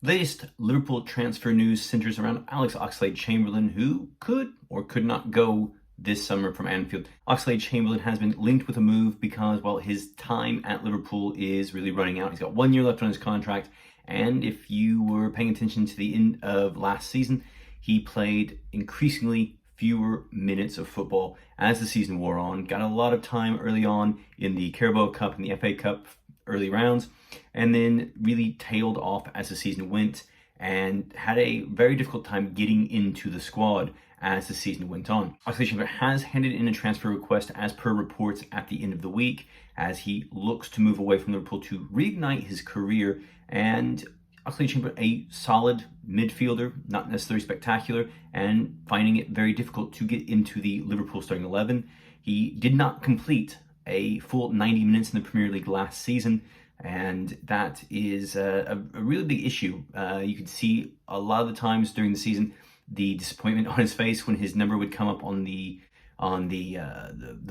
Latest Liverpool transfer news centers around Alex Oxlade-Chamberlain, who could or could not go this summer from Anfield. Oxlade-Chamberlain has been linked with a move because, well, his time at Liverpool is really running out. He's got 1 year left on his contract, and if you were paying attention to the end of last season, he played increasingly fewer minutes of football as the season wore on. Got a lot of time early on in the Carabao Cup and the FA Cup early rounds, and then really tailed off as the season went and had a very difficult time getting into the squad as the season went on. Oxlade-Chamberlain has handed in a transfer request as per reports at the end of the week as he looks to move away from Liverpool to reignite his career. And Oxlade-Chamberlain, a solid midfielder, not necessarily spectacular, and finding it very difficult to get into the Liverpool starting 11. He did not complete a full 90 minutes in the Premier League last season, and that is a really big issue. You could see a lot of the times during the season the disappointment on his face when his number would come up on the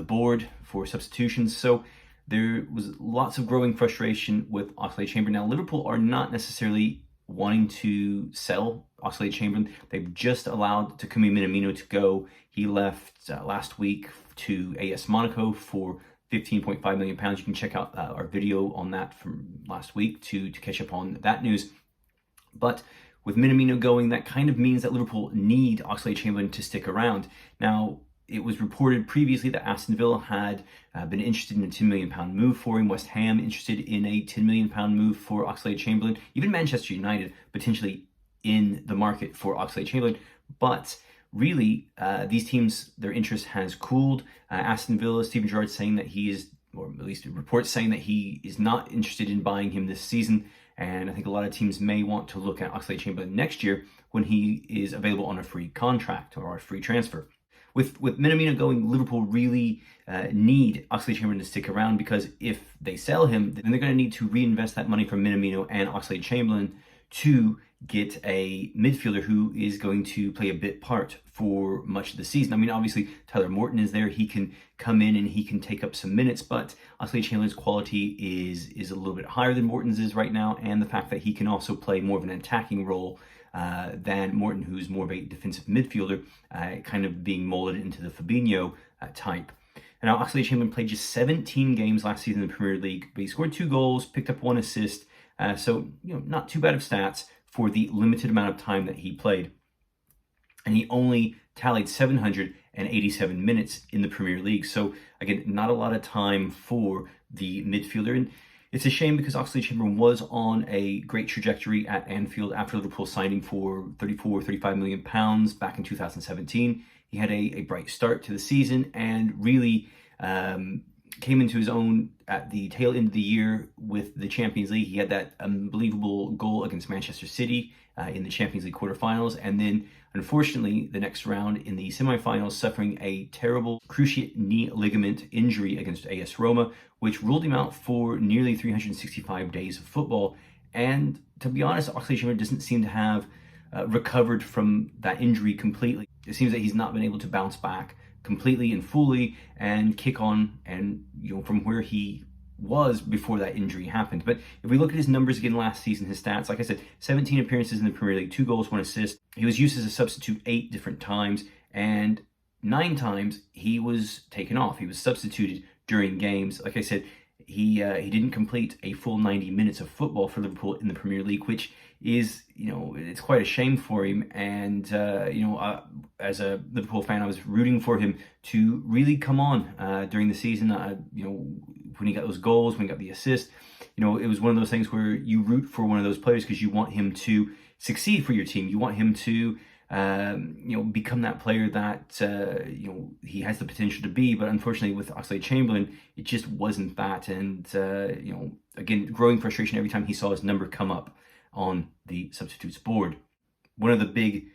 board for substitutions. So there was lots of growing frustration with Oxlade-Chamberlain. Now, Liverpool are not necessarily wanting to sell Oxlade-Chamberlain. They've just allowed Takumi Minamino to go. He left last week to AS Monaco for £15.5 million. You can check out our video on that from last week to catch up on that news. But with Minamino going, that kind of means that Liverpool need Oxlade-Chamberlain to stick around. Now, it was reported previously that Aston Villa had been interested in a £10 million move for him. West Ham interested in a £10 million move for Oxlade-Chamberlain. Even Manchester United potentially in the market for Oxlade-Chamberlain. But really, these teams, their interest has cooled. Aston Villa, Steven Gerrard saying that he is, or at least reports saying that he is not interested in buying him this season. And I think a lot of teams may want to look at Oxlade-Chamberlain next year when he is available on a free contract or a free transfer. With Minamino going, Liverpool really need Oxlade-Chamberlain to stick around, because if they sell him, then they're going to need to reinvest that money from Minamino and Oxlade-Chamberlain to get a midfielder who is going to play a bit part for much of the season. I mean, obviously, Tyler Morton is there. He can come in and he can take up some minutes, but Oxlade-Chamberlain's quality is a little bit higher than Morton's is right now, and the fact that he can also play more of an attacking role than Morton, who's more of a defensive midfielder, kind of being molded into the Fabinho type. And now Oxlade-Chamberlain played just 17 games last season in the Premier League, but he scored 2 goals, picked up 1 assist, so not too bad of stats for the limited amount of time that he played. And he only tallied 787 minutes in the Premier League. So again, not a lot of time for the midfielder. And it's a shame because Oxlade-Chamberlain was on a great trajectory at Anfield after Liverpool signing for £35 million back in 2017. He had a bright start to the season and really came into his own at the tail end of the year with the Champions League. He had that unbelievable goal against Manchester City in the Champions League quarterfinals, and then unfortunately the next round in the semifinals, suffering a terrible cruciate knee ligament injury against AS Roma, which ruled him out for nearly 365 days of football. And to be honest, Oxlade-Chamberlain doesn't seem to have recovered from that injury completely. It seems that he's not been able to bounce back completely and fully and kick on and from where he was before that injury happened. But if we look at his numbers again last season, his stats, like I said, 17 appearances in the Premier League, 2 goals, 1 assist. He was used as a substitute 8 different times, and 9 times he was taken off. He was substituted during games. Like I said, he didn't complete a full 90 minutes of football for Liverpool in the Premier League, which is, it's quite a shame for him. And, as a Liverpool fan, I was rooting for him to really come on during the season. When he got those goals, when he got the assist, it was one of those things where you root for one of those players because you want him to succeed for your team. You want him to, become that player that, he has the potential to be. But unfortunately with Oxlade-Chamberlain, it just wasn't that. And, again, growing frustration every time he saw his number come up on the substitutes board. One of the big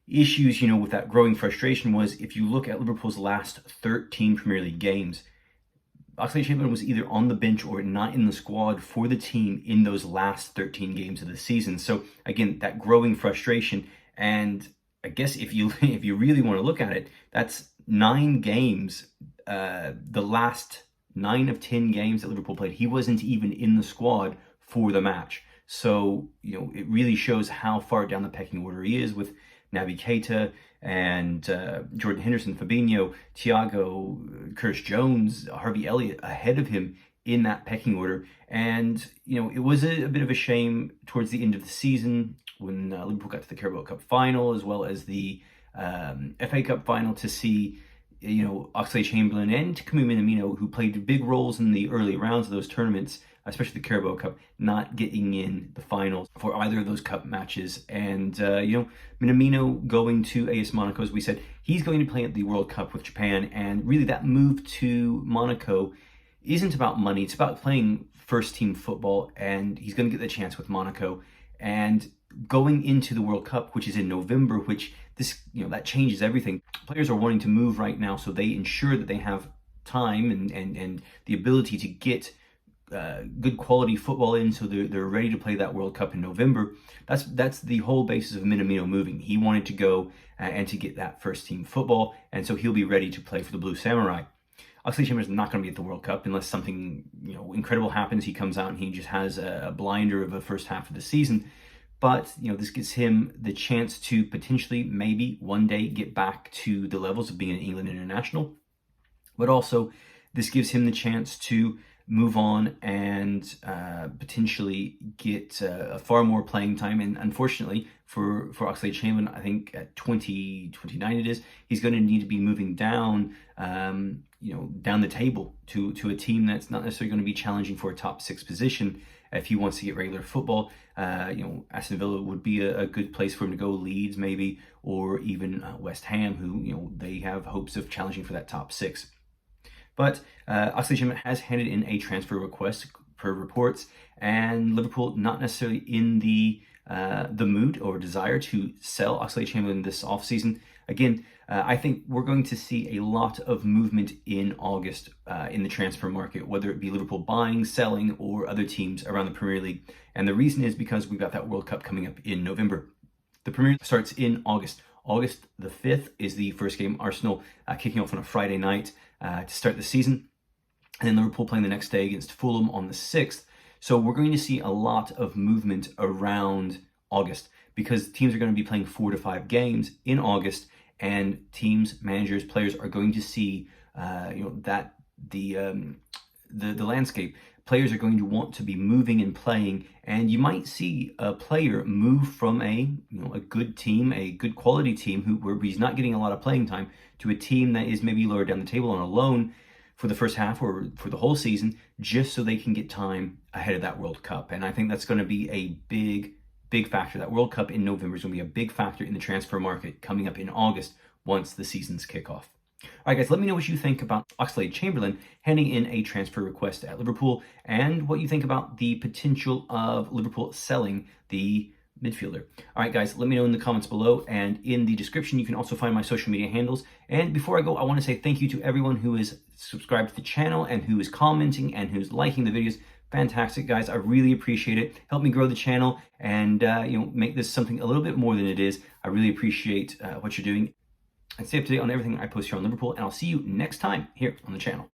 issues, with that growing frustration was if you look at Liverpool's last 13 Premier League games, Oxlade-Chamberlain was either on the bench or not in the squad for the team in those last 13 games of the season. So again, that growing frustration. And I guess if you really want to look at it, that's 9 games, the last 9 of 10 games that Liverpool played, he wasn't even in the squad for the match. So, it really shows how far down the pecking order he is with Naby Keita and Jordan Henderson, Fabinho, Thiago, Curtis Jones, Harvey Elliott ahead of him in that pecking order. And, it was a bit of a shame towards the end of the season when Liverpool got to the Carabao Cup final, as well as the FA Cup final, to see, Oxlade-Chamberlain and Takumi Minamino, who played big roles in the early rounds of those tournaments, especially the Carabao Cup, not getting in the finals for either of those cup matches. And, Minamino going to AS Monaco, as we said, he's going to play at the World Cup with Japan. And really that move to Monaco isn't about money. It's about playing first team football, and he's going to get the chance with Monaco. And going into the World Cup, which is in November, which that changes everything. Players are wanting to move right now, so they ensure that they have time and the ability to get good quality football in, so they're ready to play that World Cup in November. That's the whole basis of Minamino moving. He wanted to go and to get that first team football, and so he'll be ready to play for the Blue Samurai. Oxlade-Chamberlain is not going to be at the World Cup unless something incredible happens. He comes out and he just has a blinder of a first half of the season. But, this gives him the chance to potentially, maybe one day, get back to the levels of being an England international. But also, this gives him the chance to move on and potentially get far more playing time. And unfortunately, for Oxlade-Chamberlain, I think at 29 it is, he's going to need to be moving down, down the table to a team that's not necessarily going to be challenging for a top 6 position. If he wants to get regular football, Aston Villa would be a good place for him to go. Leeds maybe, or even West Ham, who they have hopes of challenging for that top 6. But Oxlade-Chamberlain has handed in a transfer request per reports, and Liverpool not necessarily in the mood or desire to sell Oxlade-Chamberlain this offseason. Again, I think we're going to see a lot of movement in August in the transfer market, whether it be Liverpool buying, selling, or other teams around the Premier League. And the reason is because we've got that World Cup coming up in November. The Premier League starts in August. August the 5th is the first game. Arsenal kicking off on a Friday night to start the season. And then Liverpool playing the next day against Fulham on the 6th. So we're going to see a lot of movement around August, because teams are going to be playing 4 to 5 games in August, and teams, managers, players are going to see, that the landscape. Players are going to want to be moving and playing, and you might see a player move from a good team, a good quality team where he's not getting a lot of playing time, to a team that is maybe lower down the table on a loan for the first half or for the whole season, just so they can get time ahead of that World Cup. And I think that's going to be a big factor. That World Cup in November is going to be a big factor in the transfer market coming up in August once the seasons kick off. All right, guys, let me know what you think about Oxlade-Chamberlain handing in a transfer request at Liverpool, and what you think about the potential of Liverpool selling the midfielder. All right, guys, let me know in the comments below, and in the description you can also find my social media handles. And before I go, I want to say thank you to everyone who is subscribed to the channel and who is commenting and who's liking the videos. Fantastic, guys. I really appreciate it. Help me grow the channel and make this something a little bit more than it is. I really appreciate what you're doing. And stay up to date on everything I post here on Liverpool, and I'll see you next time here on the channel.